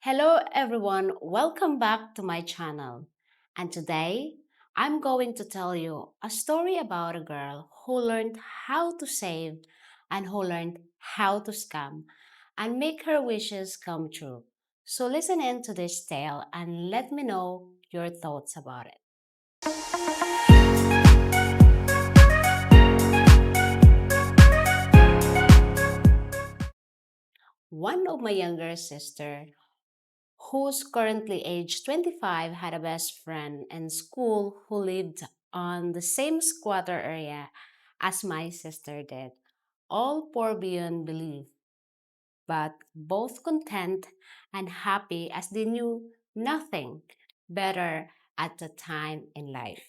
Hello everyone, welcome back to my channel. And today, I'm going to tell you a story about a girl who learned how to save and who learned how to scam and make her wishes come true. So listen in to this tale and let me know your thoughts about it. One of my younger sister, who's currently age 25, had a best friend in school who lived on the same squatter area as my sister did. All poor beyond belief, but both content and happy as they knew nothing better at the time in life.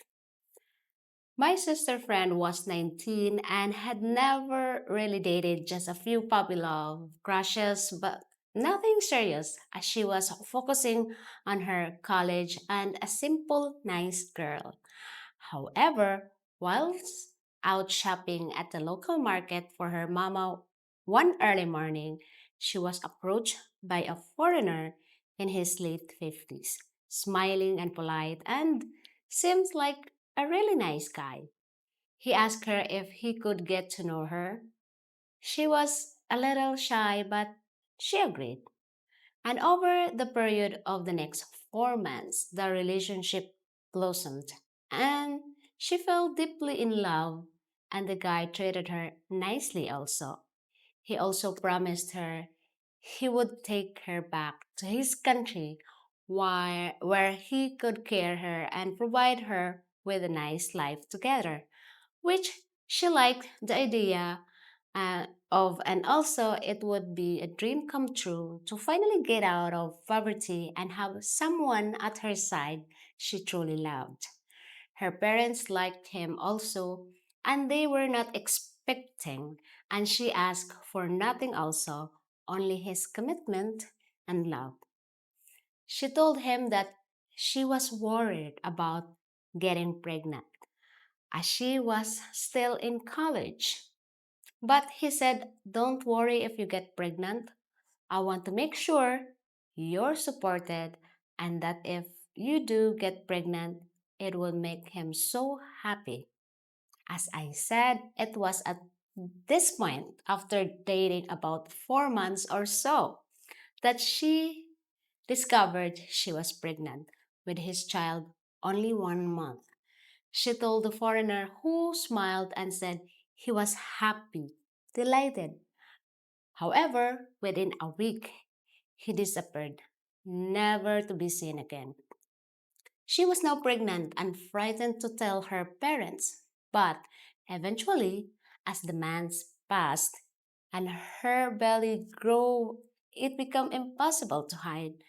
My sister friend was 19 and had never really dated, just a few puppy love crushes, but nothing serious as she was focusing on her college and a simple, nice girl. However, whilst out shopping at the local market for her mama one early morning, she was approached by a foreigner in his late 50s, smiling and polite, and seems like a really nice guy. He asked her if he could get to know her. She was a little shy, but she agreed. And over the period of the next 4 months, the relationship blossomed. And she fell deeply in love, and the guy treated her nicely also. He also promised her he would take her back to his country where he could care her and provide her with a nice life together, which she liked the idea of, and also it would be a dream come true to finally get out of poverty and have someone at her side she truly loved. Her parents liked him also, and they were not expecting, and she asked for nothing also, only his commitment and love. She told him that she was worried about getting pregnant as she was still in college. But he said, "Don't worry if you get pregnant. I want to make sure you're supported and that if you do get pregnant, it will make him so happy." As I said, it was at this point, after dating about 4 months or so, that she discovered she was pregnant with his child only 1 month. She told the foreigner, who smiled and said he was happy, delighted. However, within a week, he disappeared, never to be seen again. She was now pregnant and frightened to tell her parents, but eventually, as the months passed and her belly grew, it became impossible to hide,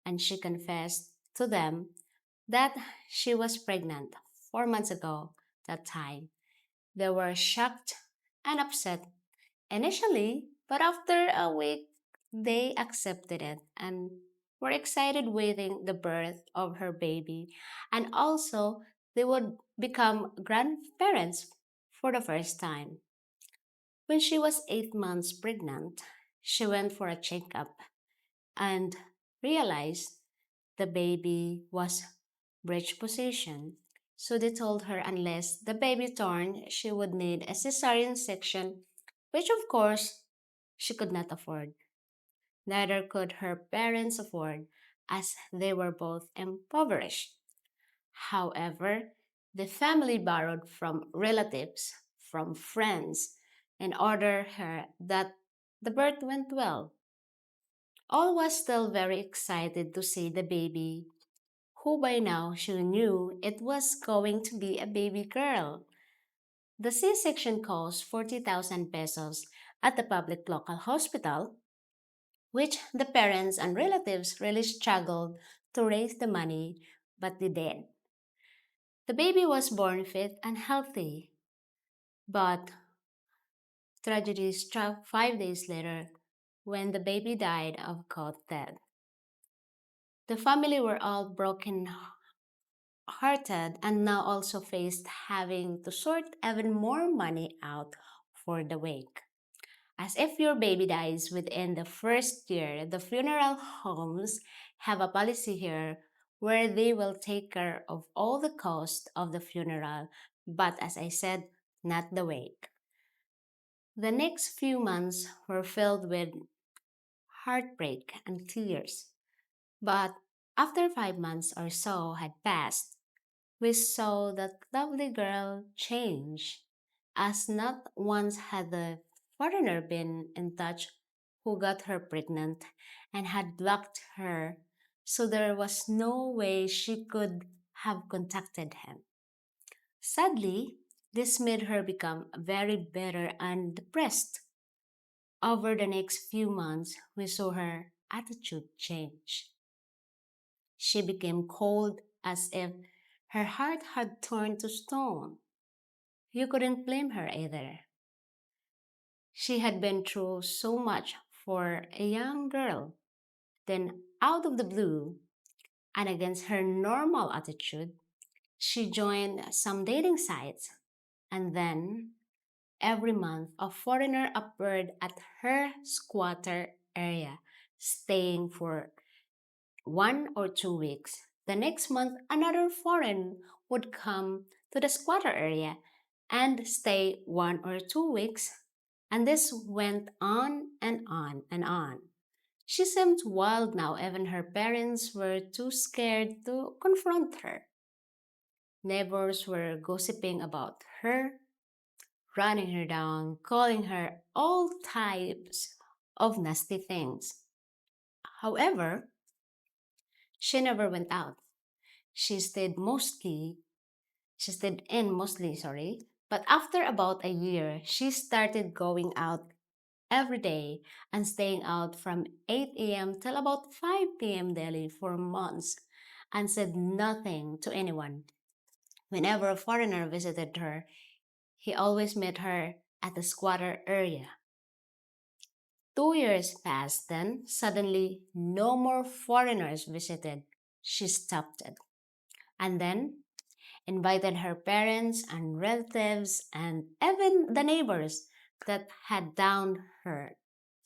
and she confessed to them that she was pregnant 4 months ago that time. They were shocked and upset initially, but after a week, they accepted it and were excited waiting the birth of her baby. And also, they would become grandparents for the first time. When she was 8 months pregnant, she went for a checkup and realized the baby was breech position. So they told her unless the baby turned, she would need a cesarean section, which of course she could not afford. Neither could her parents afford, as they were both impoverished. However, the family borrowed from relatives, from friends, in order her that the birth went well. All was still very excited to see the baby, who by now she knew it was going to be a baby girl. The C-section cost 40,000 pesos at the public local hospital, which the parents and relatives really struggled to raise the money, but they did. The baby was born fit and healthy, but tragedy struck 5 days later when the baby died of cold death. The family were all broken hearted and now also faced having to sort even more money out for the wake. As if your baby dies within the first year, the funeral homes have a policy here where they will take care of all the cost of the funeral, but as I said, not the wake. The next few months were filled with heartbreak and tears. But after 5 months or so had passed, we saw that lovely girl change, as not once had the foreigner been in touch who got her pregnant and had blocked her, so there was no way she could have contacted him. Sadly, this made her become very bitter and depressed. Over the next few months, we saw her attitude change. She became cold as if her heart had turned to stone. You couldn't blame her either. She had been through so much for a young girl. Then, out of the blue, and against her normal attitude, she joined some dating sites. And then, every month, a foreigner appeared at her squatter area, staying for 1 or 2 weeks. The next month, another foreign would come to the squatter area and stay 1 or 2 weeks. And this went on and on and on. She seemed wild now, even her parents were too scared to confront her. Neighbors were gossiping about her, running her down, calling her all types of nasty things. However, she never went out. She stayed mostly, she stayed in mostly, sorry. But after about a year, she started going out every day and staying out from 8 a.m. till about 5 p.m. daily for months and said nothing to anyone. Whenever a foreigner visited her, he always met her at the squatter area. 2 years passed, then suddenly no more foreigners visited. She stopped it. And then invited her parents and relatives and even the neighbors that had downed her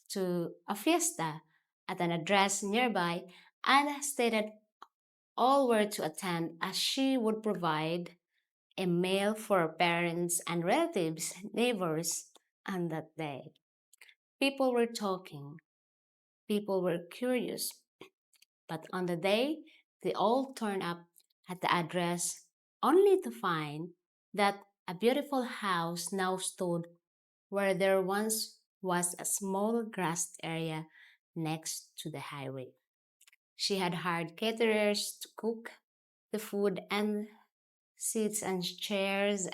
to a fiesta at an address nearby and stated all were to attend as she would provide a meal for parents and relatives, neighbors on that day. People were talking, people were curious, but on the day they all turned up at the address only to find that a beautiful house now stood where there once was a small grassed area next to the highway. She had hired caterers to cook the food, and seats and chairs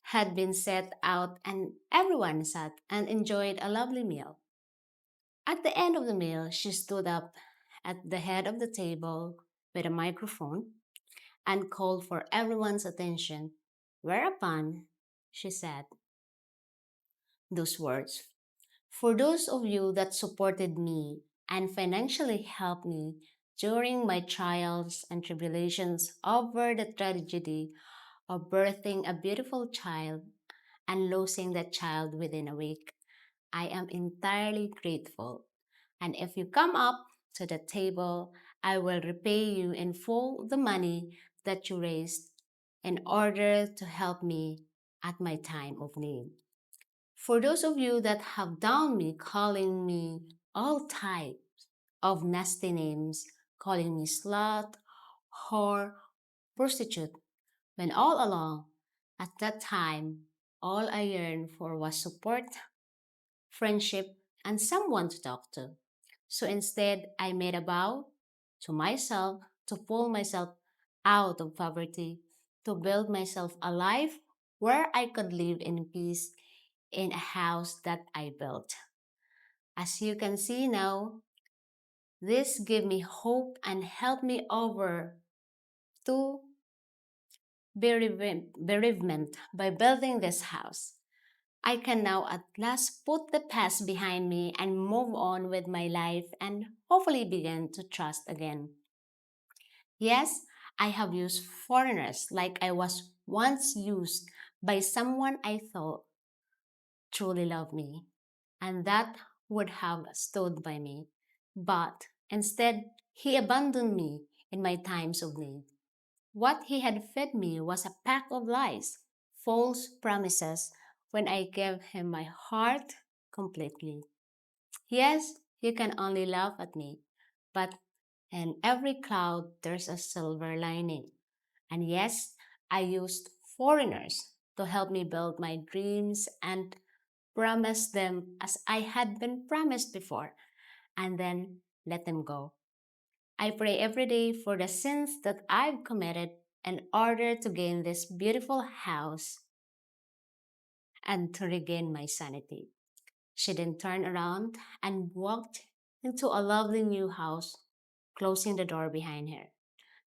had been set out, and everyone sat and enjoyed a lovely meal. At the end of the meal, she stood up at the head of the table with a microphone and called for everyone's attention, whereupon she said those words: For those of you that supported me and financially helped me during my trials and tribulations over the tragedy of birthing a beautiful child and losing that child within a week, I am entirely grateful. And if you come up to the table, I will repay you in full the money that you raised in order to help me at my time of need. For those of you that have downed me, calling me all types of nasty names, calling me slut, whore, prostitute, when all along, at that time, all I yearned for was support, friendship, and someone to talk to. So instead, I made a vow to myself to pull myself out of poverty, to build myself a life where I could live in peace in a house that I built. As you can see now, this gave me hope and helped me over to bereavement by building this house. I can now at last put the past behind me and move on with my life and hopefully begin to trust again. Yes, I have used foreigners like I was once used by someone I thought truly loved me. and that would have stood by me. But instead, he abandoned me in my times of need. What he had fed me was a pack of lies, false promises, when I gave him my heart completely. Yes, you can only laugh at me, but in every cloud there's a silver lining. And yes, I used foreigners to help me build my dreams and promise them as I had been promised before, and then let them go. I pray every day for the sins that I've committed in order to gain this beautiful house and to regain my sanity. She then turned around and walked into a lovely new house, closing the door behind her.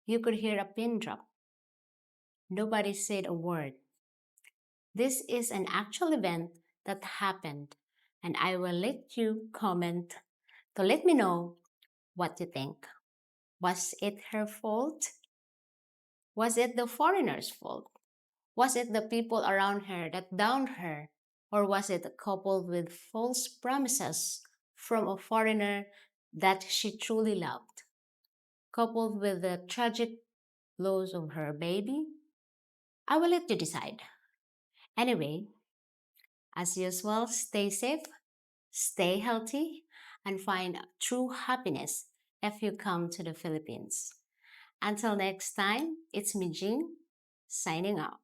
You could hear a pin drop. Nobody said a word. This is an actual event that happened, and I will let you comment to let me know what you think. Was it her fault? Was it the foreigner's fault? Was it the people around her that downed her? Or was it coupled with false promises from a foreigner that she truly loved, coupled with the tragic loss of her baby? I will let you decide. Anyway, as usual, stay safe, stay healthy, and find true happiness if you come to the Philippines. Until next time, it's me, Jean, signing out.